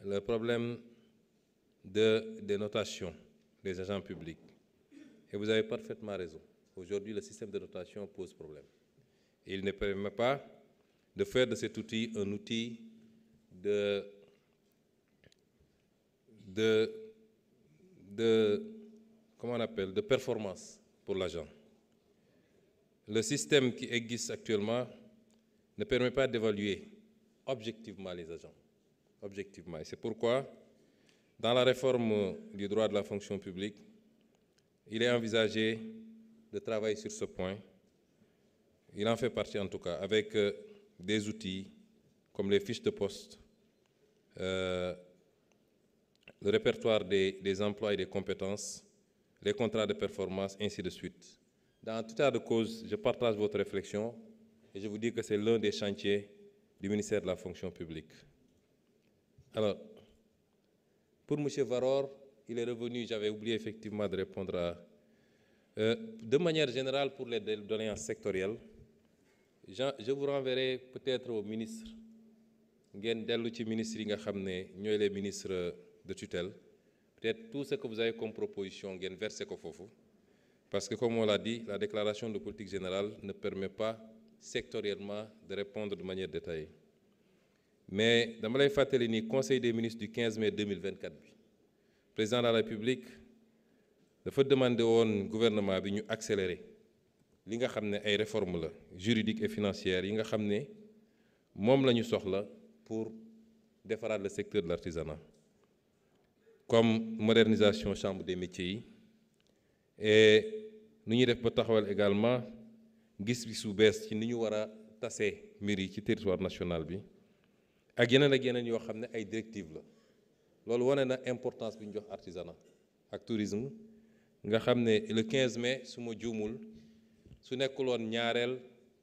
le problème des notations des agents publics. Et vous avez parfaitement raison. Aujourd'hui, le système de notation pose problème. Et il ne permet pas de faire de cet outil un outil de performance pour l'agent. Le système qui existe actuellement ne permet pas d'évaluer objectivement les agents. Objectivement. Et c'est pourquoi, dans la réforme du droit de la fonction publique, il est envisagé de travailler sur ce point. Il en fait partie en tout cas, avec des outils comme les fiches de poste, le répertoire des emplois et des compétences, les contrats de performance, ainsi de suite. Dans tout état de cause, je partage votre réflexion et je vous dis que c'est l'un des chantiers du ministère de la fonction publique. Alors, pour M. Varor, il est revenu, j'avais oublié effectivement de répondre à... de manière générale, pour les doléances sectorielles, je vous renverrai peut-être au ministre. Ngeen dellu ci ministres yi nga xam ne ñooy les ministres de tutelle. Peut-être tout ce que vous avez comme proposition, ngeen versé ko foofu. Parce que comme on l'a dit, la déclaration de politique générale ne permet pas sectoriellement de répondre de manière détaillée. Mais dama lay fàttali ni conseil des ministres du 15 mai 2024 bi président de la République dafa demandé woon gouvernement bi ñu accélérer li nga xam ne ay réformes la juridiques et financières yi nga xam ne moom la ñu soxla pour defaraat le secteur de l'artisanat comme modernisation chambre des métiers yi et nu ñuy def ba taxawal également gis-gisu bees ci ni ñu war a tasee mbir yi ci territoire national bi ak yeneen yoo xam ne ay directives la loolu wane na importance bi ñu jox artisanat ak tourisme nga xam ne le 15 mai su ma juumul su nekkul woon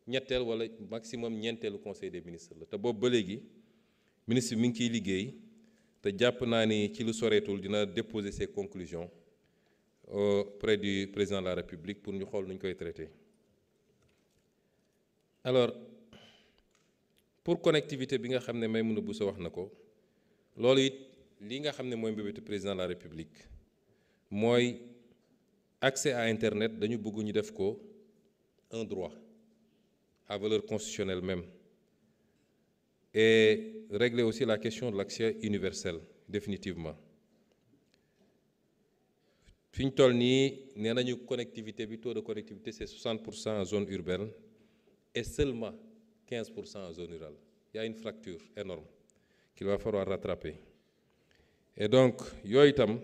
ñetteel wala maximum ñeenteelu conseil des ministres la te boobu ba léegi ministre bi mi ngi ciy liggéey te jàpp naa ni ci lu soreetul dina déposer ses conclusions auprès du président de la République pour ñu xool nu ñu koy traiter. Alors pour connectivité bi nga xam ne Maïmouna Bousso wax na ko loolu it li nga xam ne mooy mbébétu président de la République mooy accès à Internet dañu bëgg ñu def ko un droit à valeur constitutionnelle même et régler aussi la question de l'accès universel définitivement. Fi ñu toll nii nee nañu connectivité bi taux de connectivité c'est 60% en zone urbaine et seulement 15% en zone rurale. Il y a une fracture énorme qu'il va falloir rattraper. Et donc yooyu itam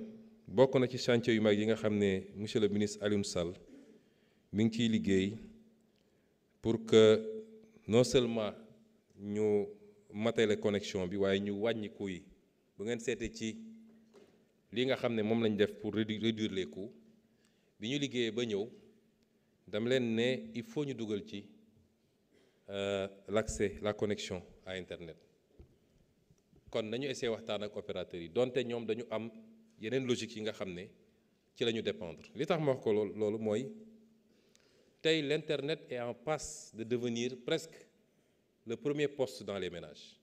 bokk na ci chantier yu mag yi nga xam ne monsieur le ministre Alioune Sall mi ngi ciy liggéey pour que non seulement ñu matale connexion bi waaye ñu wàññi coûts yi bu ngeen seetee ci li nga xam ne moom lañ def pour réduire les coûts bi ñu liggéeyee ba ñëw dama leen ne il faut ñu dugal ci l'accès la connexion à Internet kon nañu essayer waxtaan ak opérateurs yi donte ñoom dañu am yeneen logique yi nga xam ne ci la ñu dépendre li tax ma wax ko loolu mooy tey l'Internet est en passe de devenir presque le premier poste dans les ménages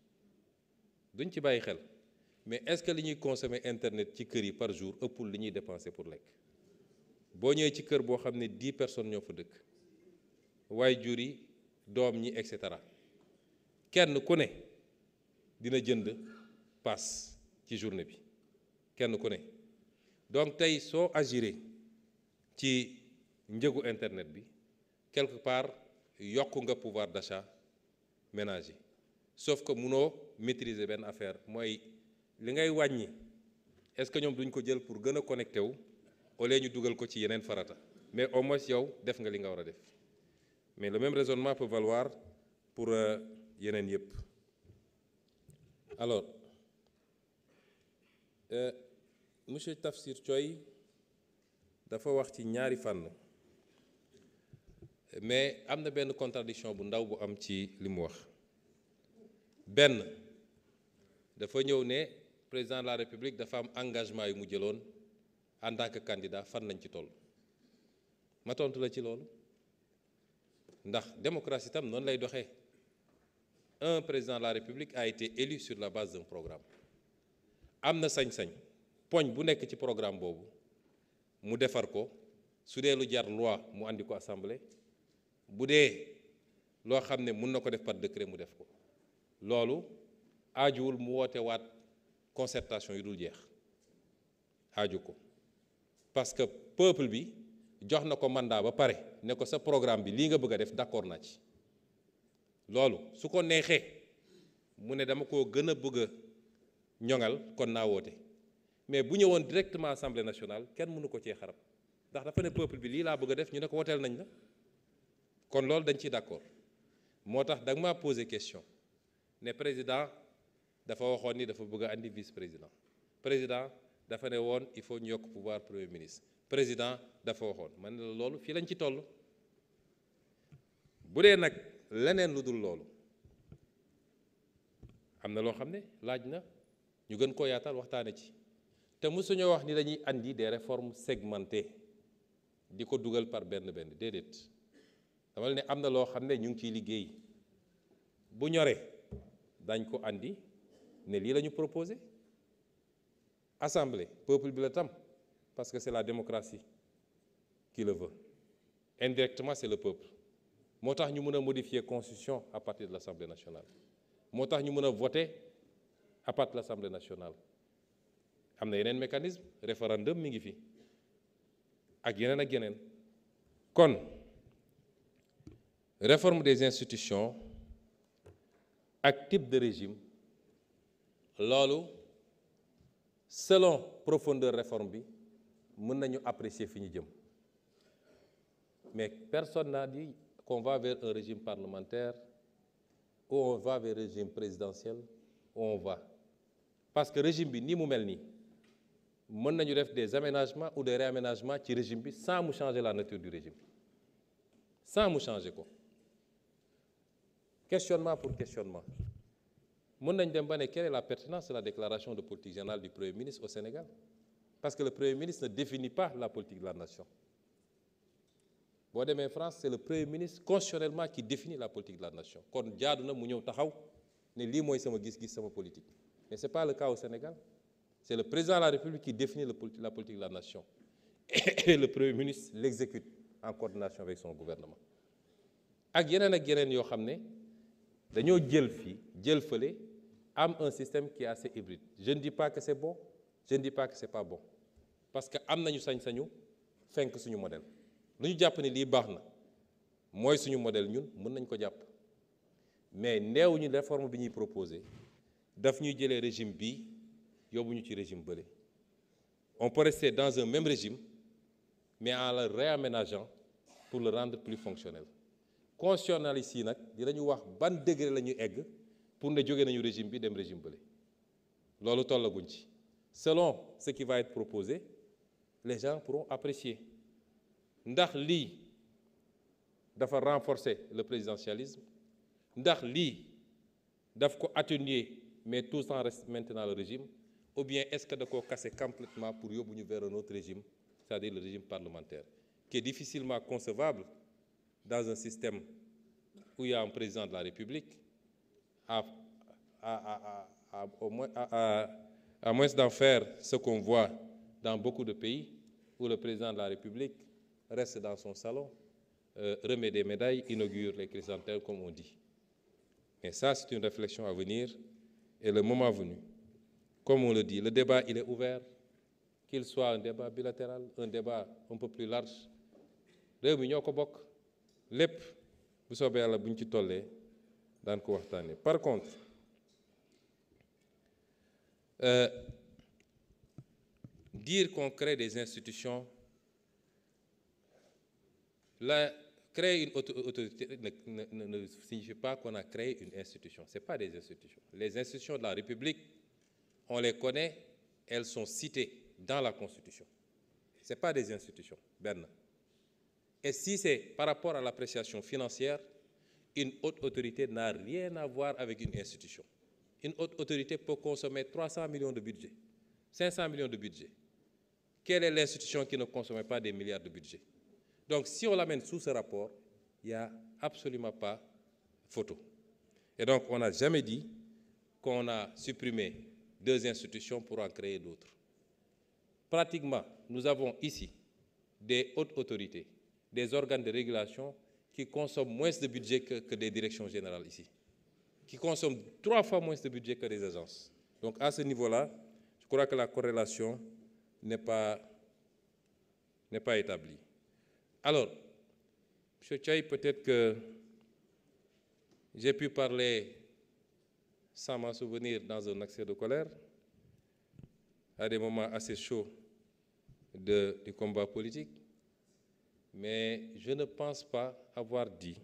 duñ ci bàyyi xel mais est-ce que li ñuy consommer Internet ci kër yi par jour ëppul li ñuy dépenser pour lekk boo ñëwee ci kër boo xam ne 10 personnes ñoo fa dëkk waaye jur yi doom ñi et cetera kenn ku ne dina jënd pass ci journée bi kenn ku ne donc tey soo agiré ci njëgu Internet bi quelque part yokk nga pouvoir d'achat ménage yi sauf que munoo maîtriser benn affaire mooy li ngay wàññi est-ce que ñoom duñ ko jël pour gën a connecté wu au lieu ñu dugal ko ci yeneen farata mais au moins yow def nga li nga war a def mais le même raisonnement peut valoir pour yeneen yëpp. Alors monsieur Tafsir Thioye dafa wax ci ñaari fànn mais am na benn contradiction bu ndaw bu am ci li mu wax benn dafa ñëw ne président de la République dafa am engagement yu mu jëloon en tant que candidat fan lañ ci toll ma tontu la ci loolu ndax démocratie tam noonu lay doxee un président de la République a été élu sur la base d'un programme am na sañ-sañ poñ bu nekk ci programme boobu mu defar ko su dee lu jar loi mu andi ko assemblée bu dee loo xam ne mun na ko def par décret mu def ko loolu aajuwul mu woote waat concertation yu dul jeex aaju ko parce que peuple bi jox na ko mandat ba pare ne ko sa programme bi lii nga bëgg a def d'accord naa ci loolu su ko neexee mu ne dama koo gën a bëgg a ñoŋal kon naa woote mais bu ñëwoon directement assemblée nationale kenn mënu ko cee xarab ndax dafa ne peuple bi lii laa bëgg a def ñu ne ko wooteel nañ la kon loolu dañ ciy d'accord moo tax da nga maa posé question ne président dafa waxoon ni dafa bëgg a andi vice président président dafa ne woon il faut ñu yokk pouvoir premier ministre président dafa waxoon man la loolu fii lañ ci toll bu dee nag leneen lu dul loolu am na loo xam ne laaj na ñu gën koo yaatal waxtaane ci te mësuñoo wax ni dañuy andi des réformes segmentées di ko dugal par benn déedéet dama ne am na loo xam ne ñu ngi ciy liggéey bu ñoree dañ ko andi ne lii la ñu proposé assemblée peuple bi la tam parce que c'est la démocratie qui le veut indirectement c'est le peuple moo tax ñu mën a modifier constitution à partir de l'Assemblée nationale moo tax ñu mën a voter à partir de l'Assemblée nationale am na yeneen mécanisme référendum mi ngi fi ak yeneen kon réforme des institutions ak type de régime loolu selon profondeur réforme bi mën nañu apprécier fi ñu jëm mais personne n'a dit qu'on va vers un régime parlementaire ou on va vers un régime présidentiel où on va parce que régime bi ni mu mel nii mën nañu def des aménagements ou des réaménagements ci régime bi sans mu changer la nature du régime sans mu changer ko questionnement pour questionnement mën nañ dem ba ne quelle est la pertinence de la déclaration de politique générale du Premier ministre au Sénégal parce que le Premier ministre ne définit pas la politique de la nation boo demee France c'est le Premier ministre constitutionnellement qui définit la politique de la nation kon jaadu na mu ñëw taxaw ne lii mooy sama gis-gis sama politique mais c'est pas le cas au Sénégal c'est le président de la République qui définit la politique de la nation et le Premier ministre l'exécute en coordination avec son gouvernement ak yeneen yoo xam ne dañoo jël fii jël fële am un système qui est assez hybride je ne dis pas que c'est bon je ne dis pas que c'est pas bon parce que am nañu sañ-sañu fenk suñu modèle lu ñu jàpp ne lii baax na mooy suñu modèle ñun mën nañ ko jàpp mais neewuñu réforme bi ñuy proposer daf ñuy jëlee régime bii yóbbuñu ci régime bële on peut rester dans un même régime mais en le réaménageant pour le rendre plus fonctionnel constitutionnalistes yi nag dinañu wax ban degré la ñuy egg pour ne jóge nañu régime bi dem régime bële loolu tollaguñ ci selon ce qui va être proposé les gens pourront apprécier ndax lii dafa renforcer le présidentialisme ndax lii daf ko atténuer mais tout ça reste maintenant le régime ou bien est-ce que da koo casser complètement pour yóbbu ñu vers un autre régime c'est-à-dire le régime parlementaire qui est difficilement concevable dans un système où il y a un président de la République à moins d'en faire ce qu'on voit dans beaucoup de pays où le président de la République reste dans son salon, remet des médailles, inaugure les chrysanthèmes comme on dit. Mais ça, c'est une réflexion à venir et le moment venu. Comme on le dit, le débat, il est ouvert, qu'il soit un débat bilatéral, un débat un peu plus large. réew mi ñoo ko bokk lépp bu soobee yàlla bu ñu ci tollee daan ko waxtaanee. Par contre, dire qu'on crée des institutions, créer une autorité ne signifie pas qu'on a créé une institution. Ce n'est pas des institutions. Les institutions de la République, on les connaît, elles sont citées dans la Constitution. Ce n'est pas des institutions. Ben. Et si c'est par rapport à l'appréciation financière, une haute autorité n'a rien à voir avec une institution. Une haute autorité peut consommer 300 millions de budget, 500 millions de budget. Quelle est l'institution qui ne consomme pas des milliards de budget? Donc, si on l'amène sous ce rapport, il n'y a absolument pas photo. Et donc, on n'a jamais dit qu'on a supprimé 2 institutions pour en créer d'autres. Pratiquement, nous avons ici des hautes autorités, des organes de régulation qui consomment moins de budget que des directions générales ici, qui consomment 3 fois moins de budget que des agences. Donc à ce niveau-là, je crois que la corrélation n'est pas établie. Alors, M. Thiaye, peut-être que j'ai pu parler sans m'en souvenir dans un accès de colère, à des moments assez chauds du combat politique, mais je ne pense pas avoir dit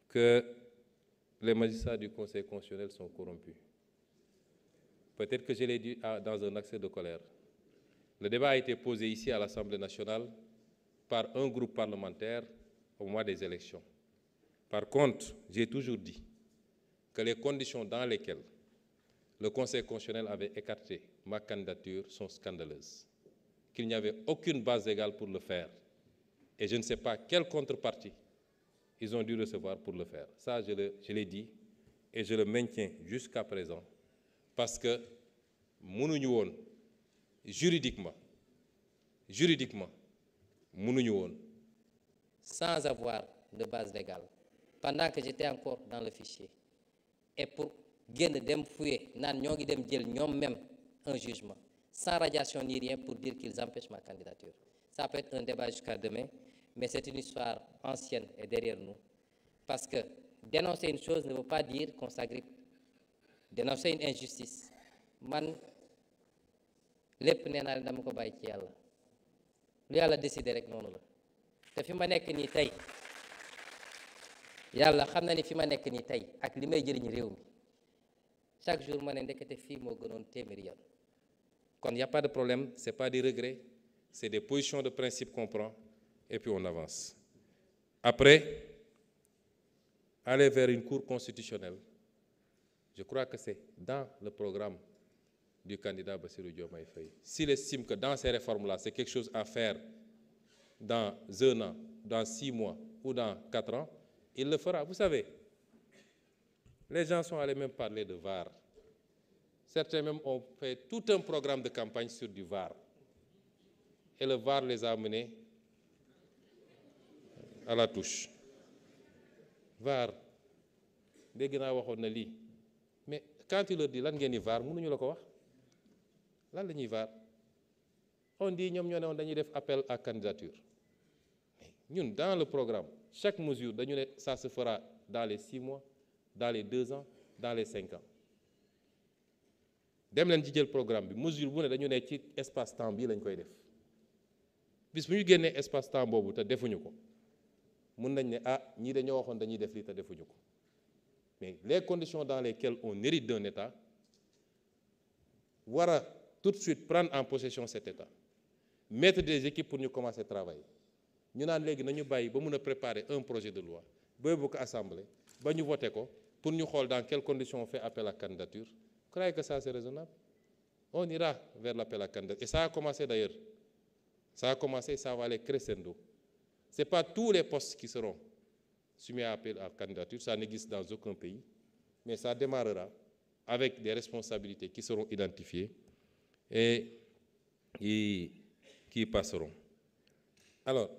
que les magistrats du Conseil constitutionnel sont corrompus. Peut-être que je l'ai dit dans un accès de colère. Le débat a été posé ici à l'Assemblée nationale par un groupe parlementaire au mois des élections. Par contre, j'ai toujours dit que les conditions dans lesquelles le Conseil constitutionnel avait écarté ma candidature sont scandaleuses, qu'il n'y avait aucune base légale pour le faire. Et je ne sais pas quelle contrepartie ils ont dû recevoir pour le faire. Ça, je l'ai dit et je le maintiens jusqu'à présent parce que mënuñu woon juridiquement mënuñu woon sans avoir de base légale pendant que j'étais encore dans le fichier et pour génn dem fouiller naan ñoo ngi dem jël ñoom même un jugement sans radiation ni rien pour dire qu'ils empêchent ma candidature. Ça peut être un débat jusqu'à demain, mais c'est une histoire ancienne et derrière nous. Parce que dénoncer une chose ne veut pas dire qu'on s'agrippe. Dénoncer une injustice man lépp nee naa dama ko bàyyi ci yàlla lu yàlla décidé rek noonu la te fi ma nekk nii tey yàlla xam na ni fi ma nekk nii tey ak li may jëriñ réew mi chaque jour ma ne ndekete fii moo gënoon téeméeri yoon. Kon il n'y a pas de problème, ce n'est pas des regrets, c'est des positions de principe qu'on prend et puis on avance. Après, aller vers une cour constitutionnelle, je crois que c'est dans le programme du candidat Bassirou Diomaye Faye. S'il estime que dans ces réformes-là, c'est quelque chose à faire dans 1 an, dans 6 mois ou dans 4 ans, il le fera. Vous savez, les gens sont allés même parler de VAR. Certains même ont fait tout un programme de campagne sur du VAR. Et le VAR les a menés à la touche. VAR, dégg naa waxoon na lii mais quand tu leur dis lan ngeen di VAR mënuñu la ko wax lan la ñuy VAR on dit ñoom ñoo ne woon dañuy def appel à candidature mais ñun dans le programme chaque mesure dañu ne ça se fera dans les 6 mois dans les 2 ans dans les 5 ans dem leen ci jël programme bi mesure bu ne dañu ne ci espace temps bii lañ koy def bis bu ñu génnee espace temps boobu te defuñu ko mun nañ ne ah ñii dañoo waxoon dañuy def lii te defuñu ko mais les conditions dans lesquelles on hérite d'un État war a tout de suite prendre en possession cet État mettre des équipes pour ñu commencer travailler ñu naan léegi nañu bàyyi ba mun a préparer un projet de loi ba yóbbu ko assemblée ba ñu voté ko pour ñu xool dans quelles conditions on fait appel à candidature. Vous croyez que ça c'est raisonnable? On ira vers l'appel à candidature et ça a commencé d'ailleurs. Ça a commencé, ça va aller crescendo. Ce n'est pas tous les postes qui seront soumis à appel à candidature, ça n'existe dans aucun pays, mais ça démarrera avec des responsabilités qui seront identifiées et qui passeront. Alors,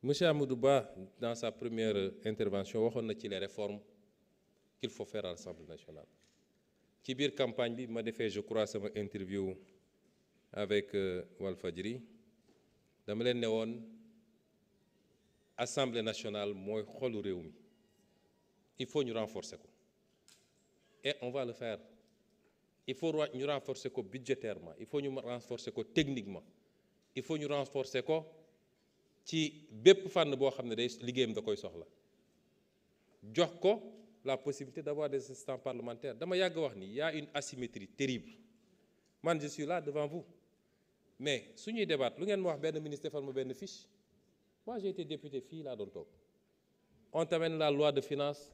Monsieur Amadou Ba, dans sa première intervention, waxoon na ci les réformes qu'il faut faire à l'Assemblée nationale. Ci biir campagne bi ma defee je crois sama interview avec Walfadjri dama leen ne woon Assemblée nationale mooy xolu réew mi il faut ñu renforcer ko et on va le faire. Il faut ñu renforcer ko budgétairement, il faut ñu renforcer ko techniquement, il faut ñu renforcer ko ci bépp fànn boo xam ne day liggéeyam da koy soxla jox ko la possibilité d'avoir des assistants parlementaires. Dama yàgg wax ni il y a une asymétrie terrible. Man je suis là devant vous mais su ñuy débattre lu ngeen ma wax benn ministre defal ma benn fiche. Moi j'ai été député fii laa doon toog on t'amène la loi de finances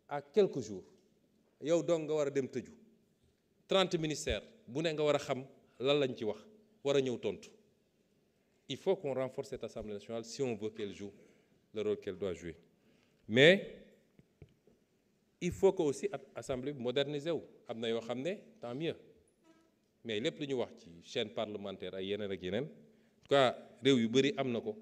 à quelques jours yow donc nga war a dem tëju 30 ministères bu ne nga war a xam lan lañ ci wax war a ñëw tontu. Il faut qu'on renforce cette Assemblée nationale si on veut qu'elle joue le rôle qu'elle doit jouer. Mais il faut que aussi assemblée bi moderniser wu. am na yoo xam ne tant mieux mais lépp lu ñu wax ci chaîne parlementaire ay yeneen ak yeneen en tout cas réew yu bëri am na ko